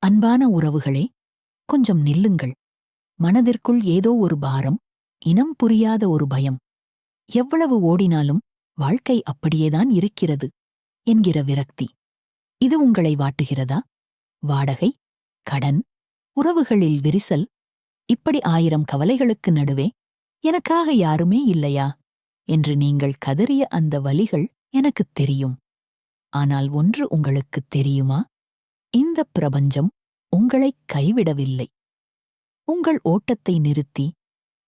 அன்பான உறவுகளே, கொஞ்சம் நில்லுங்கள். மனதிற்குள் ஏதோ ஒரு பாரம், இனம் புரியாத ஒரு பயம். எவ்வளவு ஓடினாலும் வாழ்க்கை அப்படியேதான் இருக்கிறது என்கிற விரக்தி. இது உங்களை வாட்டுகிறதா? வாடகை, கடன், உறவுகளில் விரிசல், இப்படி 1000 கவலைகளுக்கு நடுவே எனக்காக யாருமே இல்லையா என்று நீங்கள் கதறிய அந்த வலிகள் எனக்குத் தெரியும். ஆனால் ஒன்று உங்களுக்குத் தெரியுமா? இந்த பிரபஞ்சம் உங்களை கைவிடவில்லை. உங்கள் ஓட்டத்தை நிறுத்தி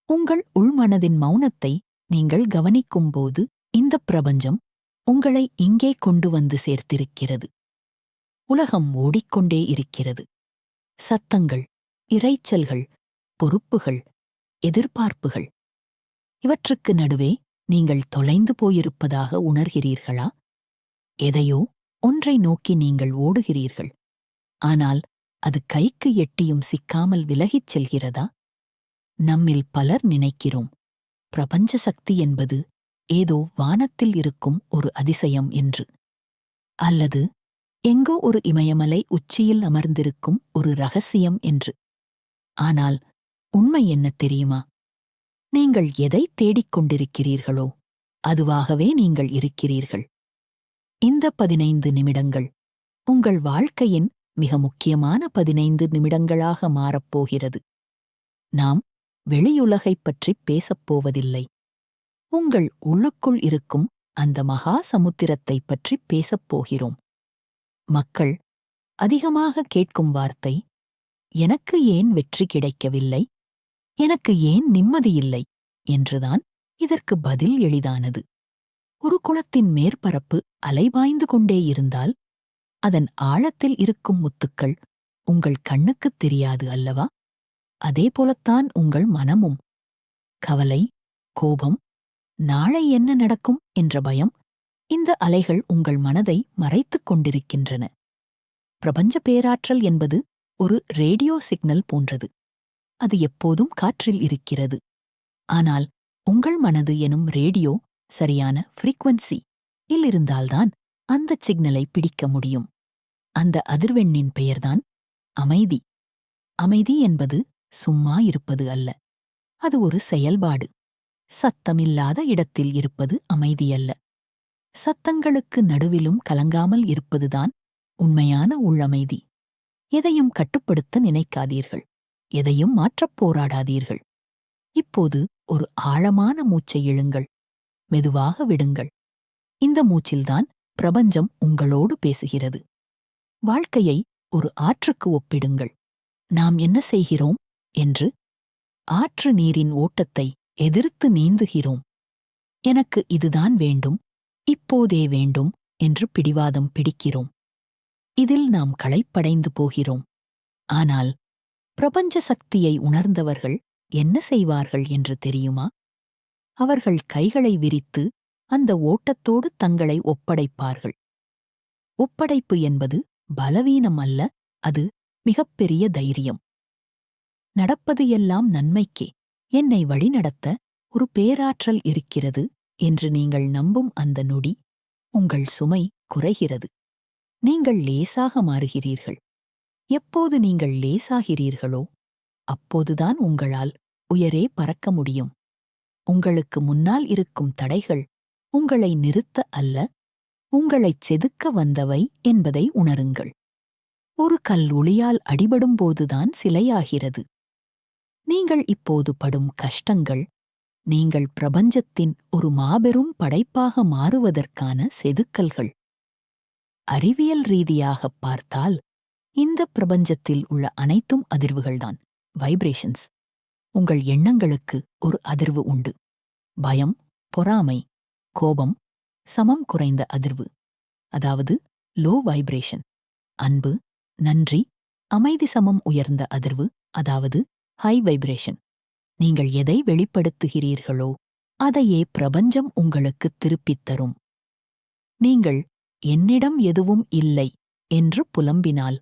உங்கள் உள்மனதின் மௌனத்தை நீங்கள் கவனிக்கும்போது இந்த பிரபஞ்சம் உங்களை இங்கே கொண்டு வந்து சேர்த்திருக்கிறது. உலகம் ஓடிக்கொண்டே இருக்கிறது. சத்தங்கள், இரைச்சல்கள், பொறுப்புகள், எதிர்பார்ப்புகள், இவற்றுக்கு நடுவே நீங்கள் தொலைந்து போயிருப்பதாக உணர்கிறீர்களா? எதையோ ஒன்றை நோக்கி நீங்கள் ஓடுகிறீர்கள். ஆனால் அது கைக்கு எட்டியும் சிக்காமல் விலகிச் செல்கிறதா? நம்மில் பலர் நினைக்கிறோம், பிரபஞ்ச சக்தி என்பது ஏதோ வானத்தில் இருக்கும் ஒரு அதிசயம் என்று. அல்லது எங்கோ ஒரு இமயமலை உச்சியில் அமர்ந்திருக்கும் ஒரு ரகசியம் என்று. ஆனால் உண்மை என்ன தெரியுமா? நீங்கள் எதை தேடிக் கொண்டிருக்கிறீர்களோ அதுவாகவே நீங்கள் இருக்கிறீர்கள். இந்த 15 நிமிடங்கள் உங்கள் வாழ்க்கையின் மிக முக்கியமான 15 நிமிடங்களாக மாறப்போகிறது. நாம் வெளியுலகைப் பற்றிப் பேசப்போவதில்லை. உங்கள் உள்ளுக்குள் இருக்கும் அந்த மகா சமுத்திரத்தைப் பற்றிப் பேசப்போகிறோம். மக்கள் அதிகமாக கேட்கும் வார்த்தை, எனக்கு ஏன் வெற்றி கிடைக்கவில்லை, எனக்கு ஏன் நிம்மதியில்லை என்றுதான். இதற்கு பதில் எளிதானது. ஒரு குளத்தின் மேற்பரப்பு அலைபாய்ந்து கொண்டே இருந்தால் அதன் ஆழத்தில் இருக்கும் முத்துக்கள் உங்கள் கண்ணுக்குத் தெரியாது அல்லவா? அதேபோலத்தான் உங்கள் மனமும். கவலை, கோபம், நாளை என்ன நடக்கும் என்ற பயம், இந்த அலைகள் உங்கள் மனதை மறைத்துக் கொண்டிருக்கின்றன. பிரபஞ்ச பேராற்றல் என்பது ஒரு ரேடியோ சிக்னல் போன்றது. அது எப்போதும் காற்றில் இருக்கிறது. ஆனால் உங்கள் மனது எனும் ரேடியோ சரியான ஃப்ரீக்வன்சி இல் இருந்தால்தான் அந்தச் சிக்னலை பிடிக்க முடியும். அந்த அதிர்வெண்ணின் பெயர்தான் அமைதி. அமைதி என்பது சும்மா இருப்பது அல்ல. அது ஒரு செயல்பாடு. சத்தமில்லாத இடத்தில் இருப்பது அமைதியல்ல. சத்தங்களுக்கு நடுவிலும் கலங்காமல் இருப்பதுதான் உண்மையான உள்ளமைதி. எதையும் கட்டுப்படுத்த நினைக்காதீர்கள். எதையும் மாற்றப் போராடாதீர்கள். இப்போது ஒரு ஆழமான மூச்சை இழுங்கள். மெதுவாக விடுங்கள். இந்த மூச்சில்தான் பிரபஞ்சம் உங்களோடு பேசுகிறது. வாழ்க்கையை ஒரு ஆற்றுக்கு ஒப்பிடுங்கள். நாம் என்ன செய்கிறோம் என்று? ஆற்று நீரின் ஓட்டத்தை எதிர்த்து நீந்துகிறோம். எனக்கு இதுதான் வேண்டும், இப்போதே வேண்டும் என்று பிடிவாதம் பிடிக்கிறோம். இதில் நாம் களைப்படைந்து போகிறோம். ஆனால் பிரபஞ்ச சக்தியை உணர்ந்தவர்கள் என்ன செய்வார்கள் என்று தெரியுமா? அவர்கள் கைகளை விரித்து அந்த ஓட்டத்தோடு தங்களை ஒப்படைப்பார்கள். ஒப்படைப்பு என்பது பலவீனம் அல்ல, அது மிகப்பெரிய தைரியம். நடப்பது எல்லாம் நன்மைக்கே, என்னை வழிநடத்த ஒரு பேராற்றல் இருக்கிறது என்று நீங்கள் நம்பும் அந்த நொடி உங்கள் சுமை குறைகிறது. நீங்கள் லேசாக மாறுகிறீர்கள். எப்போது நீங்கள் லேசாகிறீர்களோ அப்போதுதான் உங்களால் உயரே பறக்க முடியும். உங்களுக்கு முன்னால் இருக்கும் தடைகள் உங்களை நிறுத்த அல்ல, உங்களைச் செதுக்க வந்தவை என்பதை உணருங்கள். ஒரு கல் உளியால் அடிபடும்போதுதான் சிலையாகிறது. நீங்கள் இப்போது படும் கஷ்டங்கள் நீங்கள் பிரபஞ்சத்தின் ஒரு மாபெரும் படைப்பாக மாறுவதற்கான செதுக்கல்கள். அறிவியல் ரீதியாகப் பார்த்தால் இந்த பிரபஞ்சத்தில் உள்ள அனைத்தும் அதிர்வுகள்தான், வைப்ரேஷன்ஸ். உங்கள் எண்ணங்களுக்கு ஒரு அதிர்வு உண்டு. பயம், பொறாமை, கோபம் சமம் குறைந்த அதிர்வு, அதாவது லோ வைப்ரேஷன். அன்பு, நன்றி, அமைதி சமம் உயர்ந்த அதிர்வு, அதாவது ஹை வைப்ரேஷன். நீங்கள் எதை வெளிப்படுத்துகிறீர்களோ அதையே பிரபஞ்சம் உங்களுக்குத் திருப்பித் தரும். நீங்கள் என்னிடம் எதுவும் இல்லை என்று புலம்பினால்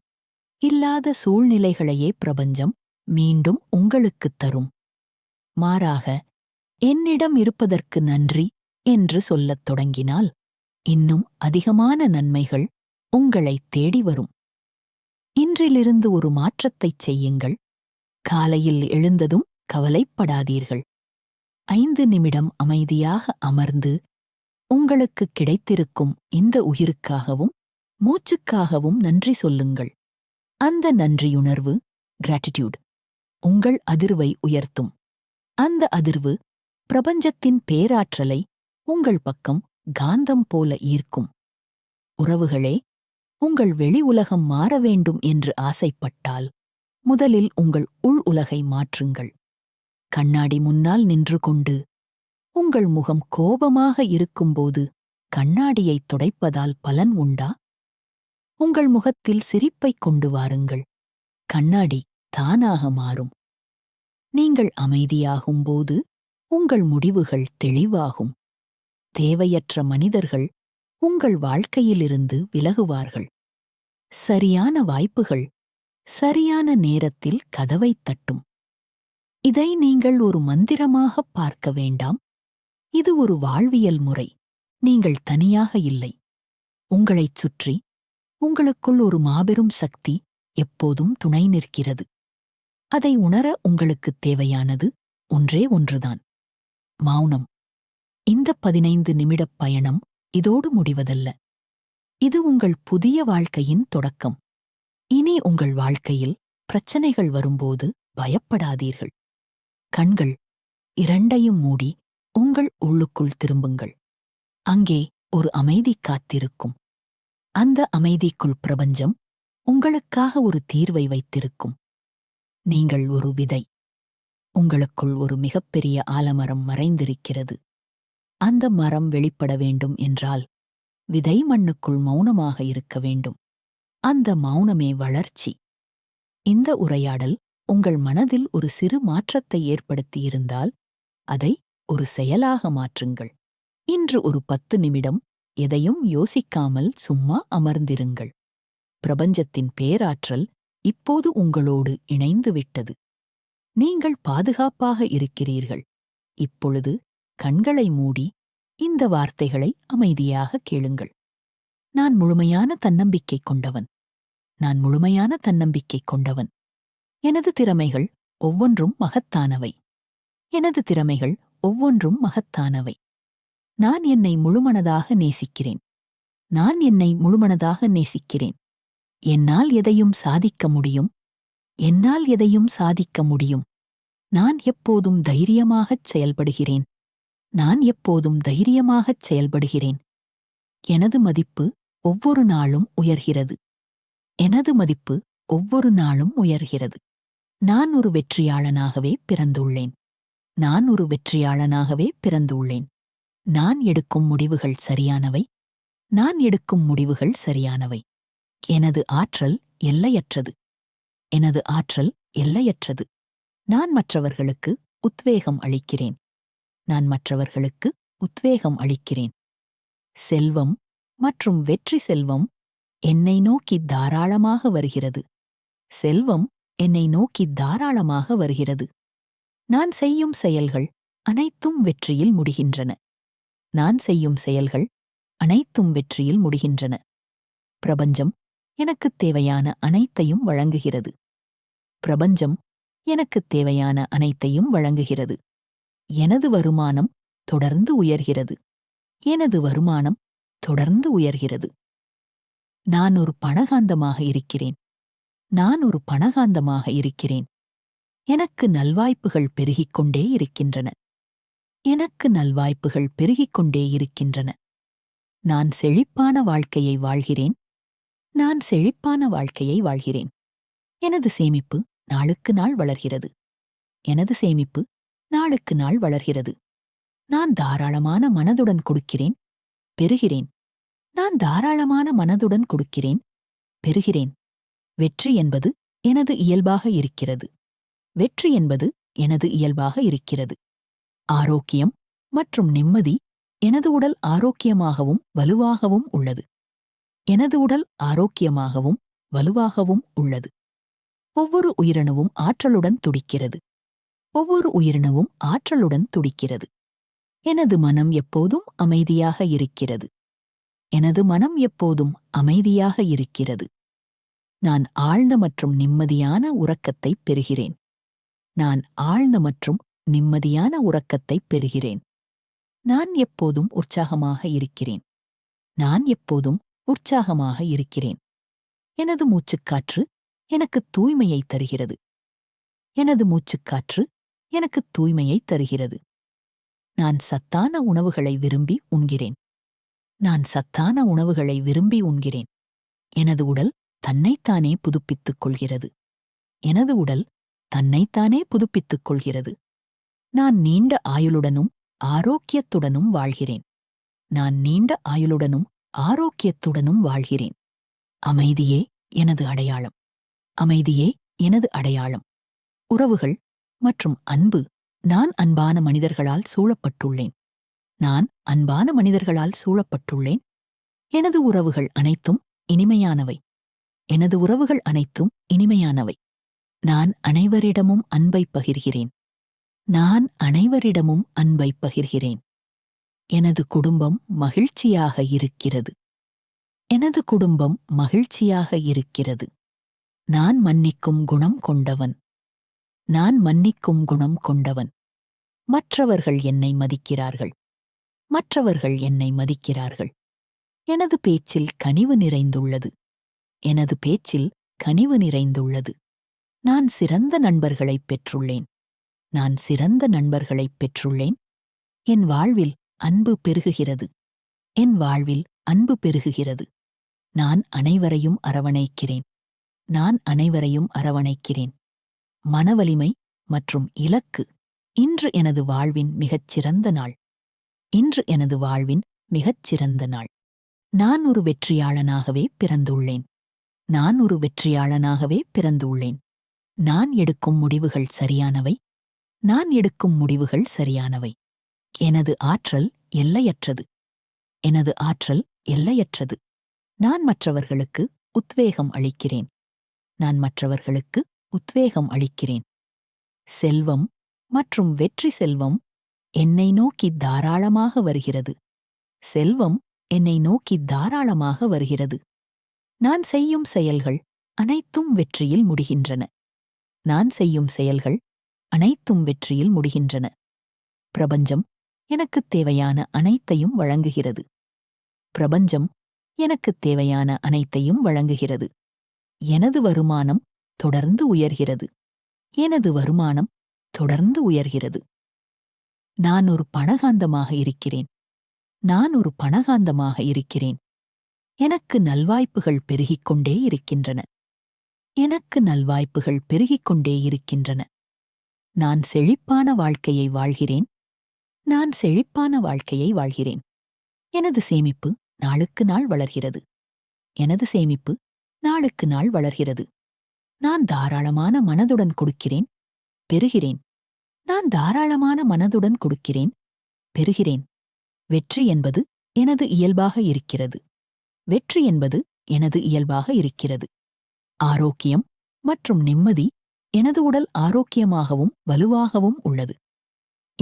இல்லாத சூழ்நிலைகளையே பிரபஞ்சம் மீண்டும் உங்களுக்குத் தரும். மாறாக என்னிடம் இருப்பதற்கு நன்றி என்று சொல்லத் தொடங்கினால் இன்னும் அதிகமான நன்மைகள் உங்களைத் தேடி வரும். இன்று இன்றிலிருந்து ஒரு மாற்றத்தைச் செய்யுங்கள். காலையில் எழுந்ததும் கவலைப்படாதீர்கள். 5 நிமிடம் அமைதியாக அமர்ந்து உங்களுக்கு கிடைத்திருக்கும் இந்த உயிருக்காகவும் மூச்சுக்காகவும் நன்றி சொல்லுங்கள். அந்த நன்றியுணர்வு, கிராட்டிட்யூட், உங்கள் அதிர்வை உயர்த்தும். அந்த அதிர்வு பிரபஞ்சத்தின் பேராற்றலை உங்கள் பக்கம் காந்தம் போல ஈர்க்கும். உறவுகளே, உங்கள் வெளி உலகம் மாற வேண்டும் என்று ஆசைப்பட்டால் முதலில் உங்கள் உள் உலகை மாற்றுங்கள். கண்ணாடி முன்னால் நின்று கொண்டு உங்கள் முகம் கோபமாக இருக்கும்போது கண்ணாடியைத் துடைப்பதால் பலன் உண்டா? உங்கள் முகத்தில் சிரிப்பைக் கொண்டு வாருங்கள். கண்ணாடி தானாக மாறும். நீங்கள் அமைதியாகும்போது உங்கள் முடிவுகள் தெளிவாகும். தேவையற்ற மனிதர்கள் உங்கள் வாழ்க்கையிலிருந்து விலகுவார்கள். சரியான வாய்ப்புகள் சரியான நேரத்தில் கதவைத் தட்டும். இதை நீங்கள் ஒரு மந்திரமாகப் பார்க்க வேண்டாம். இது ஒரு வாழ்வியல் முறை. நீங்கள் தனியாக இல்லை. உங்களைச் சுற்றி உங்களுக்குள் ஒரு மாபெரும் சக்தி எப்போதும் துணை நிற்கிறது. அதை உணர உங்களுக்குத் தேவையானது ஒன்றே ஒன்றுதான்: மௌனம். இந்த 15 நிமிடப் பயணம் இதோடு முடிவதல்ல. இது உங்கள் புதிய வாழ்க்கையின் தொடக்கம். இனி உங்கள் வாழ்க்கையில் பிரச்சனைகள் வரும்போது பயப்படாதீர்கள். கண்கள் இரண்டையும் மூடி உங்கள் உள்ளுக்குள் திரும்புங்கள். அங்கே ஒரு அமைதி காத்திருக்கும். அந்த அமைதிக்குள் பிரபஞ்சம் உங்களுக்காக ஒரு தீர்வை வைத்திருக்கும். நீங்கள் ஒரு விதை. உங்களுக்குள் ஒரு மிகப்பெரிய ஆலமரம் மறைந்திருக்கிறது. அந்த மரம் வெளிப்பட வேண்டும் என்றால் விதை மண்ணுக்குள் மௌனமாக இருக்க வேண்டும். அந்த மௌனமே வளர்ச்சி. இந்த உரையாடல் உங்கள் மனதில் ஒரு சிறு மாற்றத்தை ஏற்படுத்தியிருந்தால் அதை ஒரு செயலாக மாற்றுங்கள். இன்று ஒரு 10 நிமிடம் எதையும் யோசிக்காமல் சும்மா அமர்ந்திருங்கள். பிரபஞ்சத்தின் பேராற்றல் இப்போது உங்களோடு இணைந்து விட்டது. நீங்கள் பாதுகாப்பாக இருக்கிறீர்கள். இப்பொழுது கண்களை மூடி இந்த வார்த்தைகளை அமைதியாக கேளுங்கள். நான் முழுமையான தன்னம்பிக்கை கொண்டவன். நான் முழுமையான தன்னம்பிக்கை கொண்டவன். எனது திறமைகள் ஒவ்வொன்றும் மகத்தானவை. எனது திறமைகள் ஒவ்வொன்றும் மகத்தானவை. நான் என்னை முழுமனதாக நேசிக்கிறேன். நான் என்னை முழுமனதாக நேசிக்கிறேன். என்னால் எதையும் சாதிக்க முடியும். என்னால் எதையும் சாதிக்க முடியும். நான் எப்போதும் தைரியமாகச் செயல்படுகிறேன். நான் எப்போதும் தைரியமாகச் செயல்படுகிறேன். எனது மதிப்பு ஒவ்வொரு நாளும் உயர்கிறது. எனது மதிப்பு ஒவ்வொரு நாளும் உயர்கிறது. நான் ஒரு வெற்றியாளனாகவே பிறந்துள்ளேன். நான் ஒரு வெற்றியாளனாகவே பிறந்துள்ளேன். நான் எடுக்கும் முடிவுகள் சரியானவை. நான் எடுக்கும் முடிவுகள் சரியானவை. எனது ஆற்றல் எல்லையற்றது. எனது ஆற்றல் எல்லையற்றது. நான் மற்றவர்களுக்கு உத்வேகம் அளிக்கிறேன். நான் மற்றவர்களுக்கு உத்வேகம் அளிக்கிறேன். செல்வம் மற்றும் வெற்றி செல்வம் என்னை நோக்கி தாராளமாக வருகிறது. செல்வம் என்னை நோக்கி தாராளமாக வருகிறது. நான் செய்யும் செயல்கள் அனைத்தும் வெற்றியில் முடிகின்றன. நான் செய்யும் செயல்கள் அனைத்தும் வெற்றியில் முடிகின்றன. பிரபஞ்சம் எனக்குத் தேவையான அனைத்தையும் வழங்குகிறது. பிரபஞ்சம் எனக்குத் தேவையான அனைத்தையும் வழங்குகிறது. எனது வருமானம் தொடர்ந்து உயர்கிறது. எனது வருமானம் தொடர்ந்து உயர்கிறது. நான் ஒரு பணகாந்தமாக இருக்கிறேன். நான் ஒரு பணகாந்தமாக இருக்கிறேன். எனக்கு நல்வாய்ப்புகள் பெருகிக் கொண்டே இருக்கின்றன. எனக்கு நல்வாய்ப்புகள் பெருகிக் கொண்டே இருக்கின்றன. நான் செழிப்பான வாழ்க்கையை வாழ்கிறேன். நான் செழிப்பான வாழ்க்கையை வாழ்கிறேன். எனது சேமிப்பு நாளுக்கு நாள் வளர்கிறது. எனது சேமிப்பு நாளுக்கு நாள் வளர்கிறது. நான் தாராளமான மனதுடன் கொடுக்கிறேன், பெறுகிறேன். நான் தாராளமான மனதுடன் கொடுக்கிறேன், பெறுகிறேன். வெற்றி என்பது எனது இயல்பாக இருக்கிறது. வெற்றி என்பது எனது இயல்பாக இருக்கிறது. ஆரோக்கியம் மற்றும் நிம்மதி. எனது உடல் ஆரோக்கியமாகவும் வலுவாகவும் உள்ளது. எனது உடல் ஆரோக்கியமாகவும் வலுவாகவும் உள்ளது. ஒவ்வொரு உயிரணுவும் ஆற்றலுடன் துடிக்கிறது. ஒவ்வொரு உயிரினவும் ஆற்றலுடன் துடிக்கிறது. எனது மனம் எப்போதும் அமைதியாக இருக்கிறது. எனது மனம் எப்போதும் அமைதியாக இருக்கிறது. நான் ஆழ்ந்த மற்றும் நிம்மதியான உறக்கத்தைப் பெறுகிறேன். நான் ஆழ்ந்த மற்றும் நிம்மதியான உறக்கத்தைப் பெறுகிறேன். நான் எப்போதும் உற்சாகமாக இருக்கிறேன். நான் எப்போதும் உற்சாகமாக இருக்கிறேன். எனது மூச்சுக்காற்று எனக்கு தூய்மையை தருகிறது. எனது மூச்சுக்காற்று எனக்கு தூய்மையை தருகிறது. நான் சத்தான உணவுகளை விரும்பி உண்கிறேன். நான் சத்தான உணவுகளை விரும்பி உண்கிறேன். எனது உடல் தன்னைத்தானே புதுப்பித்துக் கொள்கிறது. எனது உடல் தன்னைத்தானே புதுப்பித்துக் கொள்கிறது. நான் நீண்ட ஆயுளுடனும் ஆரோக்கியத்துடனும் வாழ்கிறேன். நான் நீண்ட ஆயுளுடனும் ஆரோக்கியத்துடனும் வாழ்கிறேன். அமைதியே எனது அடையாளம். அமைதியே எனது அடையாளம். உறவுகள் மற்றும் அன்பு. நான் அன்பான மனிதர்களால் சூழப்பட்டுள்ளேன். நான் அன்பான மனிதர்களால் சூழப்பட்டுள்ளேன். எனது உறவுகள் அனைத்தும் இனிமையானவை. எனது உறவுகள் அனைத்தும் இனிமையானவை. நான் அனைவரிடமும் அன்பை பகிர்கிறேன். நான் அனைவரிடமும் அன்பை பகிர்கிறேன். எனது குடும்பம் மகிழ்ச்சியாக இருக்கிறது. எனது குடும்பம் மகிழ்ச்சியாக இருக்கிறது. நான் மன்னிக்கும் குணம் கொண்டவன். நான் மன்னிக்கும் குணம் கொண்டவன். மற்றவர்கள் என்னை மதிக்கிறார்கள். மற்றவர்கள் என்னை மதிக்கிறார்கள். எனது பேச்சில் கனிவு நிறைந்துள்ளது. எனது பேச்சில் கனிவு நிறைந்துள்ளது. நான் சிறந்த நண்பர்களைப் பெற்றுள்ளேன். நான் சிறந்த நண்பர்களைப் பெற்றுள்ளேன். என் வாழ்வில் அன்பு பெருகுகிறது. என் வாழ்வில் அன்பு பெருகுகிறது. நான் அனைவரையும் அரவணைக்கிறேன். நான் அனைவரையும் அரவணைக்கிறேன். மனவலிமை மற்றும் இலக்கு. இன்று எனது வாழ்வின் மிகச்சிறந்த நாள். இன்று எனது வாழ்வின் மிகச்சிறந்த நாள். நான் ஒரு வெற்றியாளனாகவே பிறந்துள்ளேன். நான் ஒரு வெற்றியாளனாகவே பிறந்துள்ளேன். நான் எடுக்கும் முடிவுகள் சரியானவை. நான் எடுக்கும் முடிவுகள் சரியானவை. எனது ஆற்றல் எல்லையற்றது. எனது ஆற்றல் எல்லையற்றது. நான் மற்றவர்களுக்கு உத்வேகம் அளிக்கிறேன். நான் மற்றவர்களுக்கு உத்வேகம் அளிக்கிறேன். செல்வம் மற்றும் வெற்றி. செல்வம் என்னை நோக்கி தாராளமாக வருகிறது. செல்வம் என்னை நோக்கி தாராளமாக வருகிறது. நான் செய்யும் செயல்கள் அனைத்தும் வெற்றியில் முடிகின்றன. நான் செய்யும் செயல்கள் அனைத்தும் வெற்றியில் முடிகின்றன. பிரபஞ்சம் எனக்குத் தேவையான அனைத்தையும் வழங்குகிறது. பிரபஞ்சம் எனக்குத் தேவையான அனைத்தையும் வழங்குகிறது. எனது வருமானம் தொடர்ந்து உயர்கிறது. எனது வருமானம் தொடர்ந்து உயர்கிறது. நான் ஒரு பணகாந்தமாக இருக்கிறேன். நான் ஒரு பணகாந்தமாக இருக்கிறேன். எனக்கு நல்வாய்ப்புகள் பெருகிக்கொண்டே இருக்கின்றன. எனக்கு நல்வாய்ப்புகள் பெருகிக்கொண்டே இருக்கின்றன. நான் செழிப்பான வாழ்க்கையை வாழ்கிறேன். நான் செழிப்பான வாழ்க்கையை வாழ்கிறேன். எனது சேமிப்பு நாளுக்கு நாள் வளர்கிறது. எனது சேமிப்பு நாளுக்கு நாள் வளர்கிறது. நான் தாராளமான மனதுடன் கொடுக்கிறேன், பெறுகிறேன். நான் தாராளமான மனதுடன் கொடுக்கிறேன், பெறுகிறேன். வெற்றி என்பது எனது இயல்பாக இருக்கிறது. வெற்றி என்பது எனது இயல்பாக இருக்கிறது. ஆரோக்கியம் மற்றும் நிம்மதி. எனது உடல் ஆரோக்கியமாகவும் வலுவாகவும் உள்ளது.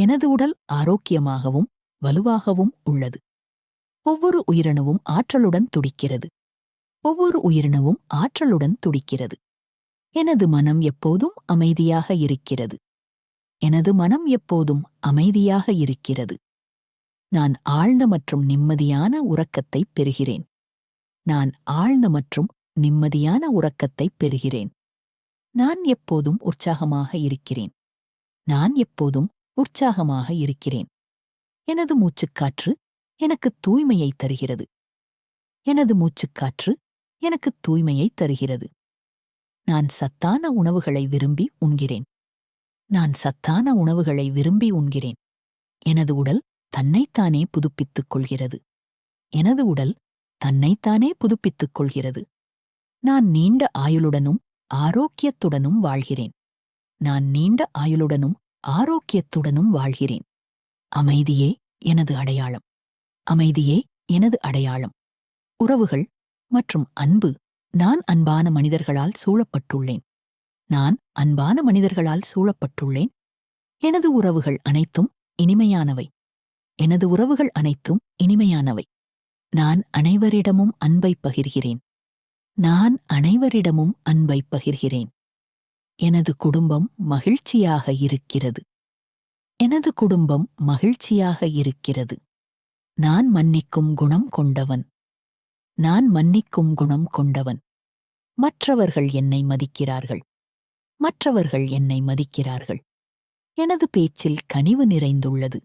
எனது உடல் ஆரோக்கியமாகவும் வலுவாகவும் உள்ளது. ஒவ்வொரு உயிரணுவும் ஆற்றலுடன் துடிக்கிறது. ஒவ்வொரு உயிரினவும் ஆற்றலுடன் துடிக்கிறது. எனது மனம் எப்போதும் அமைதியாக இருக்கிறது. எனது மனம் எப்போதும் அமைதியாக இருக்கிறது. நான் ஆழ்ந்த மற்றும் நிம்மதியான உறக்கத்தைப் பெறுகிறேன். நான் ஆழ்ந்த மற்றும் நிம்மதியான உறக்கத்தைப் பெறுகிறேன். நான் எப்போதும் உற்சாகமாக இருக்கிறேன். நான் எப்போதும் உற்சாகமாக இருக்கிறேன். எனது மூச்சுக்காற்று எனக்கு தூய்மையை தருகிறது. எனது மூச்சுக்காற்று எனக்கு தூய்மையை தருகிறது. நான் சத்தான உணவுகளை விரும்பி உண்கிறேன். நான் சத்தான உணவுகளை விரும்பி உண்கிறேன். எனது உடல் தன்னைத்தானே புதுப்பித்துக் கொள்கிறது. எனது உடல் தன்னைத்தானே புதுப்பித்துக் கொள்கிறது. நான் நீண்ட ஆயுளுடனும் ஆரோக்கியத்துடனும் வாழ்கிறேன். நான் நீண்ட ஆயுளுடனும் ஆரோக்கியத்துடனும் வாழ்கிறேன். அமைதியே எனது அடையாளம். அமைதியே எனது அடையாளம். உறவுகள் மற்றும் அன்பு. நான் அன்பான மனிதர்களால் சூழப்பட்டுள்ளேன். நான் அன்பான மனிதர்களால் சூழப்பட்டுள்ளேன். எனது உறவுகள் அனைத்தும் இனிமையானவை. எனது உறவுகள் அனைத்தும் இனிமையானவை. நான் அனைவரிடமும் அன்பை பகிர்கிறேன். நான் அனைவரிடமும் அன்பை பகிர்கிறேன். எனது குடும்பம் மகிழ்ச்சியாக இருக்கிறது. எனது குடும்பம் மகிழ்ச்சியாக இருக்கிறது. நான் மன்னிக்கும் குணம் கொண்டவன். நான் மன்னிக்கும் குணம் கொண்டவன். மற்றவர்கள் என்னை மதிக்கிறார்கள். மற்றவர்கள் என்னை மதிக்கிறார்கள். எனது பேச்சில் கனிவு நிறைந்துள்ளது.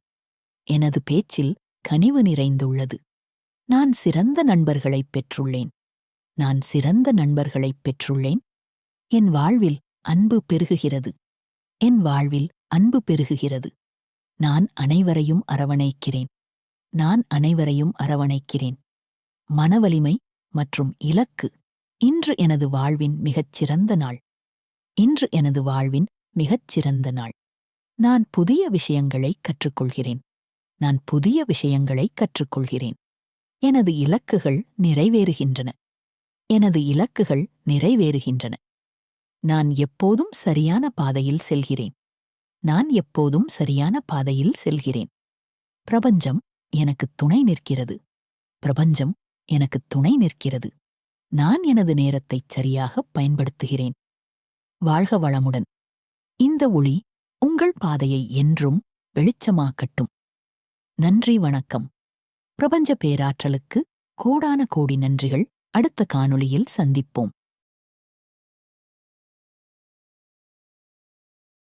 எனது பேச்சில் கனிவு நிறைந்துள்ளது. நான் சிறந்த நண்பர்களைப் பெற்றுள்ளேன். நான் சிறந்த நண்பர்களைப் பெற்றுள்ளேன். என் வாழ்வில் அன்பு பெருகுகிறது. என் வாழ்வில் அன்பு பெருகுகிறது. நான் அனைவரையும் அரவணைக்கிறேன். நான் அனைவரையும் அரவணைக்கிறேன். மனவலிமை மற்றும் இலக்கு. இன்று எனது வாழ்வின் மிகச் சிறந்த நாள். இன்று எனது வாழ்வின் மிகச் சிறந்த நாள். நான் புதிய விஷயங்களை கற்றுக்கொள்கிறேன். நான் புதிய விஷயங்களை கற்றுக்கொள்கிறேன். எனது இலக்குகள் நிறைவேறுகின்றன. எனது இலக்குகள் நிறைவேறுகின்றன. நான் எப்போதும் சரியான பாதையில் செல்கிறேன். நான் எப்போதும் சரியான பாதையில் செல்கிறேன். பிரபஞ்சம் எனக்கு துணை நிற்கிறது. பிரபஞ்சம் எனக்கு துணை நிற்கிறது. நான் எனது நேரத்தைச் சரியாகப் பயன்படுத்துகிறேன். வாழ்க வளமுடன். இந்த ஒளி உங்கள் பாதையை என்றும் வெளிச்சமாக்கட்டும். நன்றி, வணக்கம். பிரபஞ்ச பேராற்றலுக்கு கோடான கோடி நன்றிகள். அடுத்த காணொளியில் சந்திப்போம்.